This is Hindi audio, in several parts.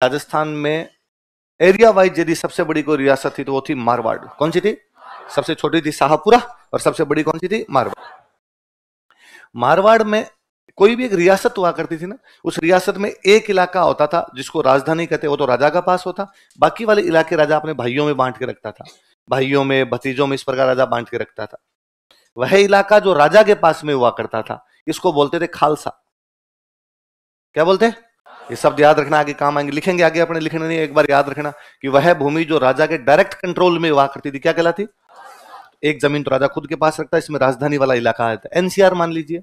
राजस्थान में एरिया वाइज यदि सबसे बड़ी कोई रियासत थी तो वो थी मारवाड़। कौन सी थी? सबसे छोटी थी शाहपुरा और सबसे बड़ी कौन सी थी? मारवाड़। मारवाड़ में कोई भी एक रियासत हुआ करती थी ना, उस रियासत में एक इलाका होता था जिसको राजधानी कहते, वो तो राजा का पास होता, बाकी वाले इलाके राजा अपने भाइयों में बांट के रखता था, भाइयों में, भतीजों में, इस प्रकार राजा बांट के रखता था। वह इलाका जो राजा के पास में हुआ करता था, इसको बोलते थे खालसा। क्या बोलते? ये शब्द याद रखना, आगे काम आएंगे, लिखेंगे आगे, अपने लिखने नहीं, एक बार याद रखना कि वह भूमि जो राजा के डायरेक्ट कंट्रोल में हुआ करती थी क्या कहलाती? एक जमीन तो राजा खुद के पास रखता है, इसमें राजधानी वाला इलाका आता है। एनसीआर मान लीजिए,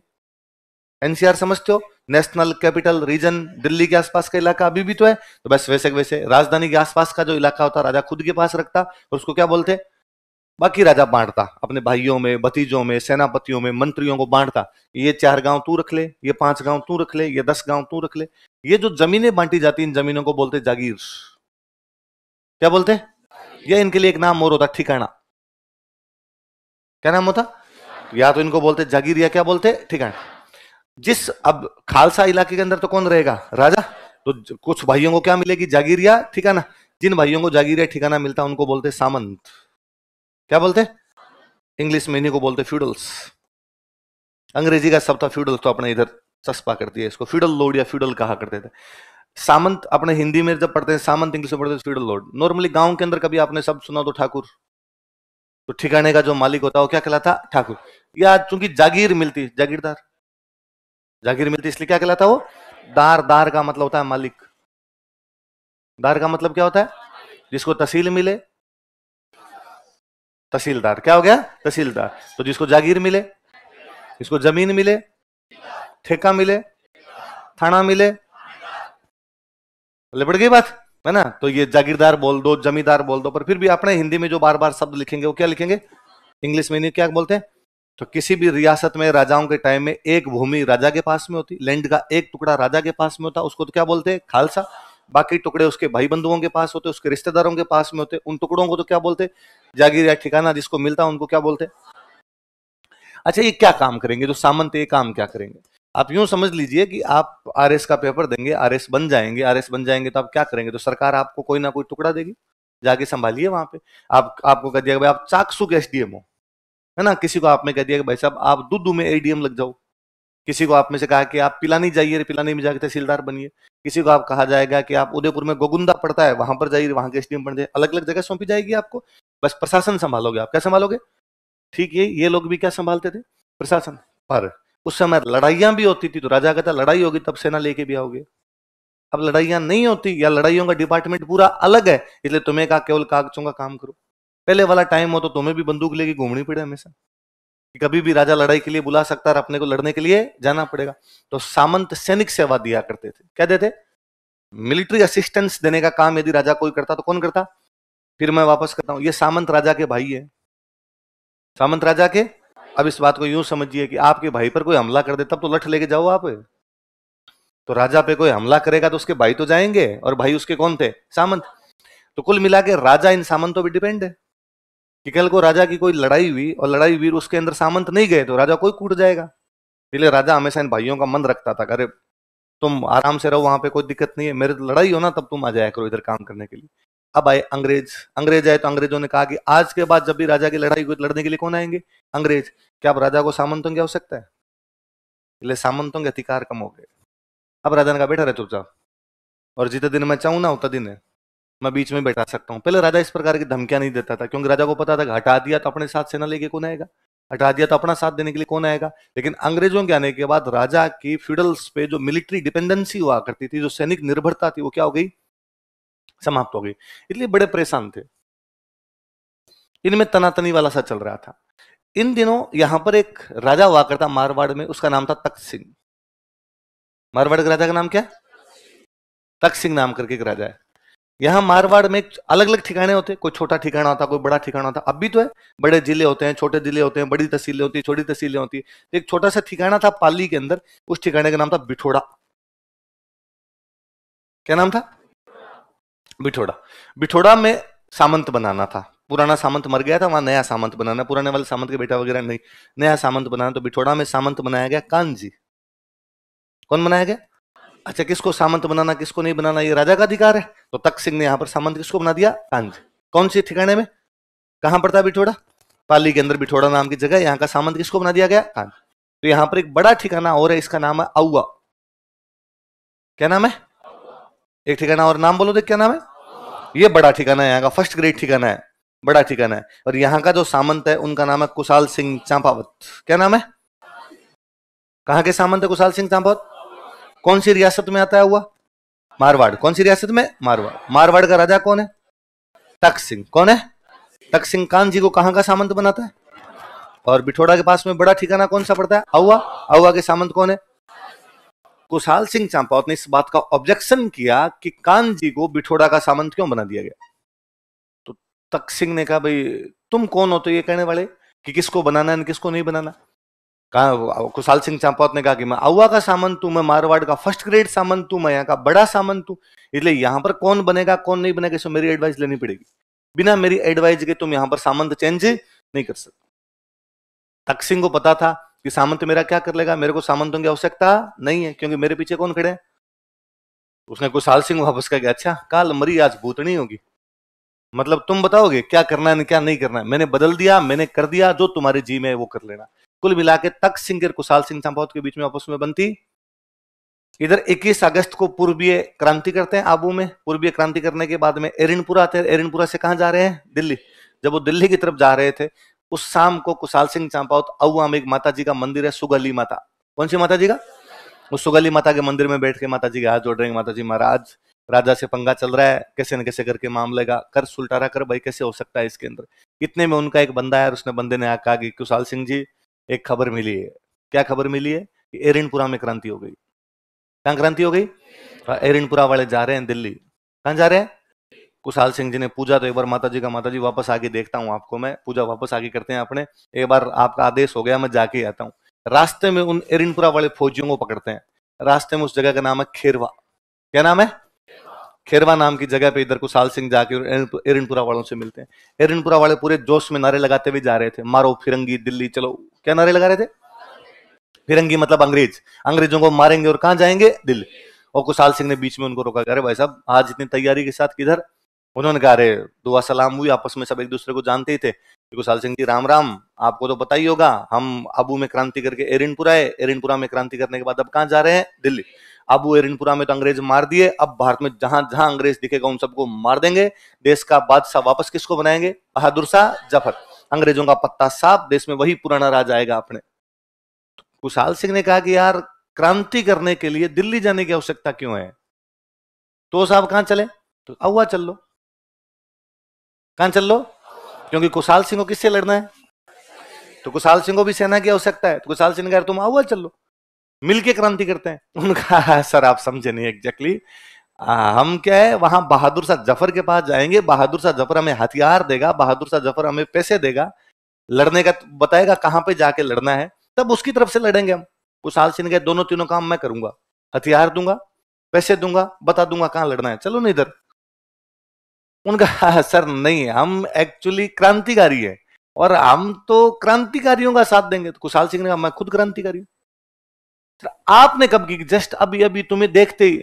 एनसीआर समझते हो, नेशनल कैपिटल रीजन, दिल्ली के आसपास का इलाका अभी भी तो है, तो बस वैसे वैसे राजधानी के आसपास का जो इलाका होता राजा खुद के पास रखता, और उसको क्या बोलते? बाकी राजा बांटता अपने भाइयों में, भतीजों में, सेनापतियों में, मंत्रियों को बांटता। ये 4 गांव तू रख ले, ये 5 गांव तू रख ले, ये 10 गांव तू रख ले। ये जो जमीनें बांटी जाती, इन जमीनों को बोलते जागीर। क्या बोलते? ये इनके लिए एक नाम और होता, ठिकाना। क्या नाम होता? या तो इनको बोलते जागीर, या क्या बोलते? ठिकाना। जिस अब खालसा इलाके के अंदर तो कौन रहेगा? राजा। तो कुछ भाइयों को क्या मिलेगी? जागीर या ठिकाना। जिन भाइयों को जागीर या ठिकाना मिलता उनको बोलते सामंत। क्या बोलते? इंग्लिश में इन्हीं को बोलते फ्यूडल्स। अंग्रेजी का शब्द था फ्यूडल, तो अपने इधर चस्पा कर दिया इसको, फ्यूडल लॉर्ड या फ्यूडल कहा करते थे। सामंत अपने हिंदी में जब पढ़ते हैं सामंत, इंग्लिश में पढ़ते हैं फ्यूडल लॉर्ड। नॉर्मली गांव के अंदर कभी आपने शब्द सुना तो ठाकुर, तो ठिकाने का जो मालिक होता है वो क्या कहलाता? ठाकुर। या चूंकि जागीर मिलती, जागीरदार, जागीर मिलती इसलिए क्या कहलाता वो? दार। दार का मतलब होता है मालिक। दार का मतलब क्या होता है? जिसको तहसील मिले, तहसीलदार। क्या हो गया? तहसीलदार। तो जिसको जागीर मिले, जिसको जमीन मिले, ठेका मिले, थाना मिले, बढ़ गई बात है ना। तो ये जागीरदार बोल दो, जमींदार बोल दो, पर फिर भी अपने हिंदी में जो बार बार शब्द लिखेंगे वो क्या लिखेंगे? इंग्लिश में नहीं, क्या बोलते हैं? तो किसी भी रियासत में राजाओं के टाइम में एक भूमि राजा के पास में होती, लैंड का एक टुकड़ा राजा के पास में होता, उसको तो क्या बोलते हैं? खालसा। बाकी टुकड़े उसके भाई बंधुओं के पास होते, उसके रिश्तेदारों के पास में होते, उन टुकड़ों को तो क्या बोलते? जागीर या ठिकाना। जिसको मिलता उनको क्या बोलते? अच्छा, ये क्या काम करेंगे जो सामंत? ये काम क्या करेंगे? आप यूं समझ लीजिए कि आप आरएस का पेपर देंगे, आरएस बन जाएंगे, आरएस बन जाएंगे तो आप क्या करेंगे? तो सरकार आपको कोई ना कोई टुकड़ा देगी, जाके संभालिए वहां पे। आपको कह दिया भाई आप चाकसू के एसडीएम हो, है ना। किसी को आप में कह दिया कि भाई साहब आप दुद्दू में एडीएम लग जाओ। किसी को आप में से कहा कि आप पिलानी जाइए, पिलानी में जाके तहसीलदार बनिए। किसी को आप कहा जाएगा कि आप उदयपुर में गोगुंदा पड़ता है वहां पर जाइए, वहां के एसडीएम बन जाए। अलग अलग जगह सौंपी जाएगी आपको, बस प्रशासन संभालोगे आप। क्या संभालोगे? ठीक है, ये लोग भी क्या संभालते थे? प्रशासन। पर उस समय लड़ाइयां भी होती थी, तो राजा कहता लड़ाई होगी तब सेना लेके भी आओगे। अब लड़ाइयां नहीं होती, या लड़ाइयों का डिपार्टमेंट पूरा अलग है, इसलिए तुम्हें कहा केवल कागजों का काम करो। पहले वाला टाइम हो तो तुम्हें भी बंदूक लेके घूमनी पड़े हमेशा, कभी भी राजा लड़ाई के लिए बुला सकता है, अपने को लड़ने के लिए जाना पड़ेगा। तो सामंत सैनिक सेवा दिया करते थे। क्या देते? मिलिट्री असिस्टेंस देने का काम यदि राजा कोई करता तो कौन करता? फिर मैं वापस करता हूं, ये सामंत राजा के भाई है, सामंत राजा के। अब इस बात को यूं समझिए कि आपके भाई पर कोई हमला कर दे तब तो लठ लेके जाओ आप। तो राजा पे कोई हमला करेगा तो उसके भाई तो जाएंगे, और भाई उसके कौन थे? सामंत। तो कुल मिला के राजा इन सामंतों पर डिपेंड है कि कल को राजा की कोई लड़ाई हुई और लड़ाई वीर उसके अंदर सामंत नहीं गए तो राजा कोई कूट जाएगा। इसलिए राजा हमेशा इन भाइयों का मन रखता था, अरे तुम आराम से रहो, वहां पे कोई दिक्कत नहीं है, मेरे लड़ाई हो ना तब तुम आ जाया करो इधर काम करने के लिए। अब आए अंग्रेज। अंग्रेज आए तो अंग्रेजों ने कहा कि आज के बाद जब भी राजा की लड़ाई हुई लड़ने के लिए कौन आएंगे? अंग्रेज। क्या अब राजा को सामंतों की आवश्यकता है? इसलिए सामंतों के अधिकार कम हो गए। अब राजा ने कहा बैठा रहे चुपचाप, और जितने दिन मैं चाहूं ना उतना दिन है, मैं बीच में बैठा सकता हूं। पहले राजा इस प्रकार की धमकियां नहीं देता था, क्योंकि राजा को पता था कि हटा दिया तो अपने साथ सेना लेके कौन आएगा, हटा दिया तो अपना साथ देने के लिए कौन आएगा। लेकिन अंग्रेजों के आने के बाद राजा की फ्यूडल्स पे जो मिलिट्री डिपेंडेंसी हुआ करती थी, जो सैनिक निर्भरता थी, वो क्या हो गई? समाप्त हो गई। इसलिए बड़े परेशान थे, इनमें तनातनी वाला सा चल रहा था। इन दिनों यहां पर एक राजा हुआ करता मारवाड़ में, उसका नाम था तख्त सिंह। मारवाड़ के राजा का नाम क्या? तख्त सिंह नाम करके एक राजा है। यहाँ मारवाड़ में अलग अलग ठिकाने होते, कोई छोटा ठिकाना होता, कोई बड़ा ठिकाना होता। अब भी तो है, बड़े जिले होते हैं, छोटे जिले होते हैं, बड़ी तहसीलें होती है, छोटी तहसीलें होती है। तो एक छोटा सा ठिकाना था पाली के अंदर, उस ठिकाने का नाम था बिठोड़ा। क्या नाम था? बिठोड़ा। बिठोड़ा में सामंत बनाना था, पुराना सामंत मर गया था, वहां नया सामंत बनाना, पुराने वाले सामंत के बेटा वगैरह नहीं, नया सामंत बनाना। तो बिठोड़ा में सामंत बनाया गया कानजी। कौन बनाया गया? अच्छा, किसको सामंत बनाना किसको नहीं बनाना ये राजा का अधिकार है। तो तख्त सिंह ने यहां पर सामंत किसको बना दिया, कांजी। कौन सी ठिकाने में, कहां पड़ता है बिठोड़ा, पाली के अंदर बिठोड़ा नाम की जगह, यहां का सामंत किसको बना दिया गया, कांजी। तो यहां पर एक बड़ा ठिकाना और है, इसका नाम है औवा। क्या नाम है, एक ठिकाना और नाम बोलो देख, क्या नाम है। ये बड़ा ठिकाना है, यहाँ का फर्स्ट ग्रेड ठिकाना है, बड़ा ठिकाना है। और यहाँ का जो सामंत है उनका नाम है कुशाल सिंह चांपावत। क्या नाम है, कहाँ के सामंत है कुशाल सिंह चांपावत, कौन सी रियासत में आता है हुआ, मारवाड़। कौन सी रियासत में, मारवाड़। मारवाड़ का राजा कौन है, तख्त सिंह। कौन है, तख्त सिंह कानजी को कहाँ का सामंत बनाता है। और बिठोड़ा के पास में बड़ा ठिकाना कौन सा पड़ता है, औवा। औवा के सामंत कौन है, कुशाल सिंह चांपावत ने इस बात का ऑब्जेक्शन किया कि कानजी को बिठोड़ा का सामंत क्यों बना दिया गया। तो तख्त सिंह ने कहा भाई तुम कौन हो तो ये कहने वाले कि किसको बनाना है किसको नहीं बनाना। कहा, कुशाल सिंह चांपावत ने कहा कि मैं औवा का सामंत हूं, मैं मारवाड़ का फर्स्ट ग्रेड सामंत हूं, मैं यहाँ का बड़ा सामंत हूं, इसलिए यहां पर कौन बनेगा कौन नहीं बनेगा इसमें मेरी एडवाइस लेनी पड़ेगी। बिना मेरी एडवाइस के तुम यहां पर सामंत चेंज नहीं कर सकते। तख्त सिंह को पता था कि सामंत मेरा क्या कर लेगा, मेरे को सामंतों की आवश्यकता नहीं है, क्योंकि मेरे पीछे कौन खड़े हैं। उसने कुशाल सिंह वापस कहा, अच्छा काल मरी आज भूतनी होगी, मतलब तुम बताओगे क्या करना है क्या नहीं करना है, मैंने बदल दिया, मैंने कर दिया, जो तुम्हारे जी में है वो कर लेना। कुल मिला के तख्त सिंह और कुशाल सिंह चांपावत के बीच में आपस में बनती। इधर 21 अगस्त को पूर्वीय क्रांति करते हैं आबू में। पूर्वीय क्रांति करने के बाद में एरिनपुरा आते हैं। एरिनपुरा से कहां जा रहे हैं, दिल्ली। जब वो दिल्ली की तरफ जा रहे थे उस शाम को कुशाल सिंह चांपावत औवा में एक माता जी का मंदिर है, सुगली माता। कौन सी माता जी का, उस सुगली माता के मंदिर में बैठ के माता जी के हाथ जोड़ रहे हैं, माता जी महाराज राजा से पंगा चल रहा है, कैसे न कैसे करके मामले का कर सुलटारा कर भाई, कैसे हो सकता है इसके अंदर। इतने में उनका एक बंदा है, उसने बंदे ने कहा कि कुशाल सिंह जी एक खबर मिली है। क्या खबर मिली है कि एरिनपुरा में क्रांति हो गई। कहां क्रांति हो गई, एरिनपुरा वाले जा रहे हैं दिल्ली। कहां जा रहे हैं, कुशाल सिंह जी ने पूजा तो एक बार माता जी का, माता जी वापस आके देखता हूँ आपको मैं, पूजा वापस आके करते हैं अपने, एक बार आपका आदेश हो गया मैं जाके आता हूँ। रास्ते में उन एरिनपुरा वाले फौजियों को पकड़ते हैं। रास्ते में उस जगह का नाम है खेरवा। क्या नाम है, खेरवा नाम की जगह पे इधर कुशाल सिंह जाके एरिनपुरा वालों से मिलते हैं। एरिनपुरा वाले पूरे जोश में नारे लगाते हुए जा रहे थे, मारो फिरंगी दिल्ली चलो। क्या नारे लगा रहे थे, फिरंगी मतलब अंग्रेज, अंग्रेजों को मारेंगे और कहां जाएंगे, दिल्ली। और कुशाल सिंह ने बीच में उनको रोका, अरे भाई साहब आज इतनी तैयारी के साथ किधर। उन्होंने कहा अरे दुआ सलाम हुई, आपस में सब एक दूसरे को जानते ही थे। कुशाल सिंह जी राम राम, आपको तो पता ही होगा हम आबू में क्रांति करके एरिनपुरा है, एरिनपुरा में क्रांति करने के बाद अब कहां जा रहे हैं, दिल्ली। आबू एरिनपुरा में तो अंग्रेज मार दिए, अब भारत में जहां जहां अंग्रेज दिखेगा उन सबको मार देंगे, देश का बादशाह वापस किसको बनाएंगे, बहादुर शाह जफर। अंग्रेजों का पत्ता साफ, देश में वही पुराना राज आएगा अपने। कुशाल सिंह ने कहा कि यार क्रांति करने के लिए दिल्ली जाने की आवश्यकता क्यों है, तो साहब कहां चले, तो औवा चल लो। कहां चल लो, क्योंकि कुशाल सिंह को किससे लड़ना है, तो कुशाल सिंह को भी सेना की आवश्यकता है। तो कुशाल सिंह ने कहा तुम औवा चल लो, मिलके क्रांति करते हैं। उनका सर आप समझे नहीं एग्जैक्टली, हम क्या है वहां बहादुर शाह जफर के पास जाएंगे, बहादुर शाह जफर हमें हथियार देगा, बहादुर शाह जफर हमें पैसे देगा, लड़ने का बताएगा कहां पे जाके लड़ना है, तब उसकी तरफ से लड़ेंगे हम। कुशाल सिंह ने कहा दोनों तीनों काम मैं करूंगा, हथियार दूंगा, पैसे दूंगा, बता दूंगा कहां लड़ना है, चलो ना इधर। उनका सर नहीं, हम एक्चुअली क्रांतिकारी है और हम तो क्रांतिकारियों का साथ देंगे। तो कुशाल सिंह ने कहा मैं खुद क्रांतिकारी हूं। आपने कब की, जस्ट अभी अभी तुम्हें देखते ही,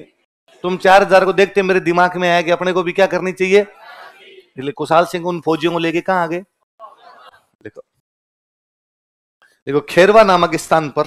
तुम 4000 को देखते मेरे दिमाग में आया कि अपने को भी क्या करनी चाहिए। इसलिए कुशाल सिंह उन फौजियों को लेके कहां आ गए, देखो देखो खेरवा नामक स्थान पर